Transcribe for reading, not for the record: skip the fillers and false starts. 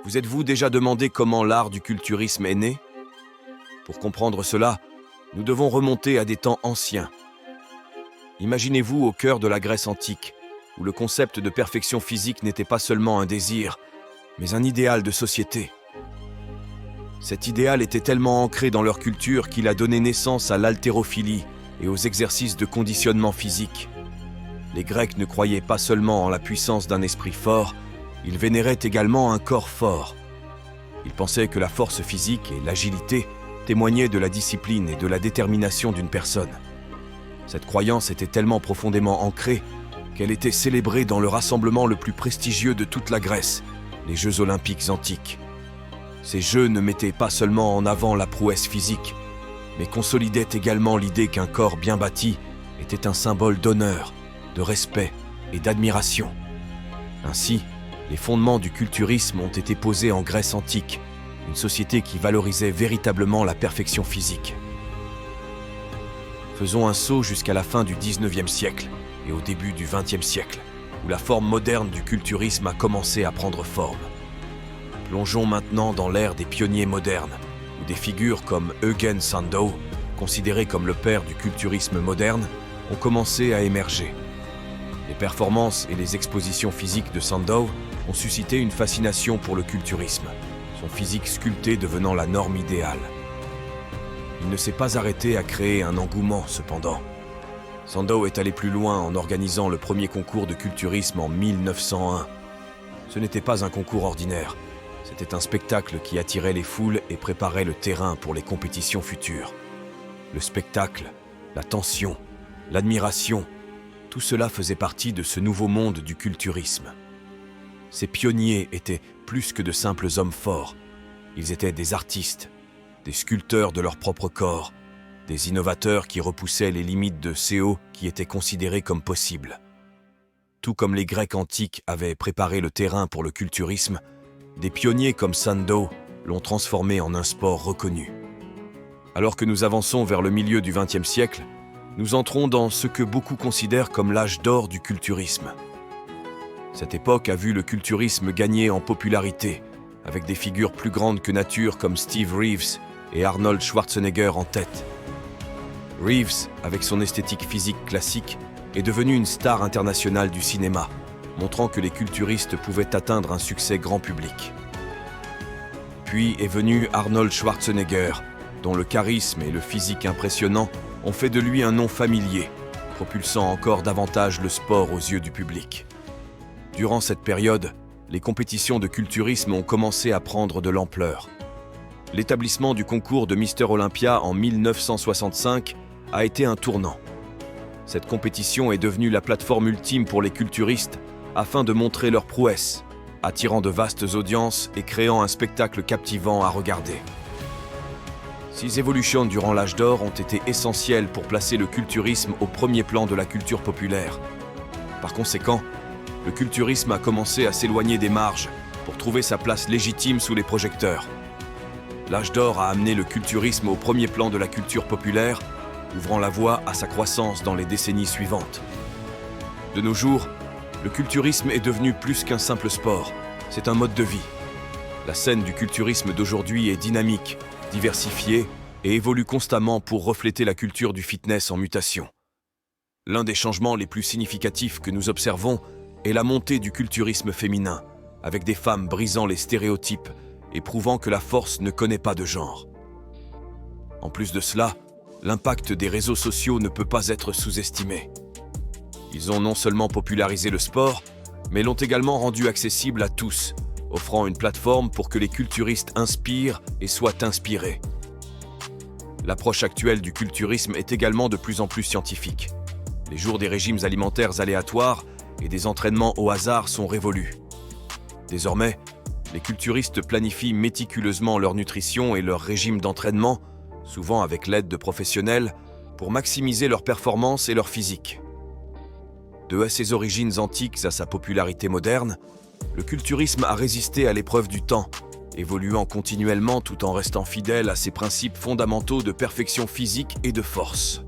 Vous êtes-vous déjà demandé comment l'art du culturisme est né? Pour comprendre cela, nous devons remonter à des temps anciens. Imaginez-vous au cœur de la Grèce antique, où le concept de perfection physique n'était pas seulement un désir, mais un idéal de société. Cet idéal était tellement ancré dans leur culture qu'il a donné naissance à l'haltérophilie et aux exercices de conditionnement physique. Les Grecs ne croyaient pas seulement en la puissance d'un esprit fort, ils vénéraient également un corps fort. Ils pensaient que la force physique et l'agilité témoignaient de la discipline et de la détermination d'une personne. Cette croyance était tellement profondément ancrée qu'elle était célébrée dans le rassemblement le plus prestigieux de toute la Grèce, les Jeux olympiques antiques. Ces Jeux ne mettaient pas seulement en avant la prouesse physique, mais consolidaient également l'idée qu'un corps bien bâti était un symbole d'honneur, de respect et d'admiration. Ainsi, les fondements du culturisme ont été posés en Grèce antique, une société qui valorisait véritablement la perfection physique. Faisons un saut jusqu'à la fin du XIXe siècle et au début du XXe siècle, où la forme moderne du culturisme a commencé à prendre forme. Plongeons maintenant dans l'ère des pionniers modernes, où des figures comme Eugen Sandow, considéré comme le père du culturisme moderne, ont commencé à émerger. Les performances et les expositions physiques de Sandow ont suscité une fascination pour le culturisme, son physique sculpté devenant la norme idéale. Il ne s'est pas arrêté à créer un engouement, cependant. Sandow est allé plus loin en organisant le premier concours de culturisme en 1901. Ce n'était pas un concours ordinaire, c'était un spectacle qui attirait les foules et préparait le terrain pour les compétitions futures. Le spectacle, la tension, l'admiration, tout cela faisait partie de ce nouveau monde du culturisme. Ces pionniers étaient plus que de simples hommes forts. Ils étaient des artistes, des sculpteurs de leur propre corps, des innovateurs qui repoussaient les limites de CO qui étaient considérées comme possibles. Tout comme les Grecs antiques avaient préparé le terrain pour le culturisme, des pionniers comme Sandow l'ont transformé en un sport reconnu. Alors que nous avançons vers le milieu du XXe siècle, nous entrons dans ce que beaucoup considèrent comme l'âge d'or du culturisme. Cette époque a vu le culturisme gagner en popularité, avec des figures plus grandes que nature comme Steve Reeves et Arnold Schwarzenegger en tête. Reeves, avec son esthétique physique classique, est devenu une star internationale du cinéma, montrant que les culturistes pouvaient atteindre un succès grand public. Puis est venu Arnold Schwarzenegger, dont le charisme et le physique impressionnant ont fait de lui un nom familier, propulsant encore davantage le sport aux yeux du public. Durant cette période, les compétitions de culturisme ont commencé à prendre de l'ampleur. L'établissement du concours de Mister Olympia en 1965 a été un tournant. Cette compétition est devenue la plateforme ultime pour les culturistes afin de montrer leur prouesse, attirant de vastes audiences et créant un spectacle captivant à regarder. Ces évolutions durant l'âge d'or ont été essentielles pour placer le culturisme au premier plan de la culture populaire. Par conséquent, le culturisme a commencé à s'éloigner des marges pour trouver sa place légitime sous les projecteurs. L'âge d'or a amené le culturisme au premier plan de la culture populaire, ouvrant la voie à sa croissance dans les décennies suivantes. De nos jours, le culturisme est devenu plus qu'un simple sport, c'est un mode de vie. La scène du culturisme d'aujourd'hui est dynamique, diversifiée et évolue constamment pour refléter la culture du fitness en mutation. L'un des changements les plus significatifs que nous observons est la montée du culturisme féminin, avec des femmes brisant les stéréotypes et prouvant que la force ne connaît pas de genre. En plus de cela, l'impact des réseaux sociaux ne peut pas être sous-estimé. Ils ont non seulement popularisé le sport, mais l'ont également rendu accessible à tous, offrant une plateforme pour que les culturistes inspirent et soient inspirés. L'approche actuelle du culturisme est également de plus en plus scientifique. Les jours des régimes alimentaires aléatoires et des entraînements au hasard sont révolus. Désormais, les culturistes planifient méticuleusement leur nutrition et leur régime d'entraînement, souvent avec l'aide de professionnels, pour maximiser leur performance et leur physique. De ses origines antiques à sa popularité moderne, le culturisme a résisté à l'épreuve du temps, évoluant continuellement tout en restant fidèle à ses principes fondamentaux de perfection physique et de force.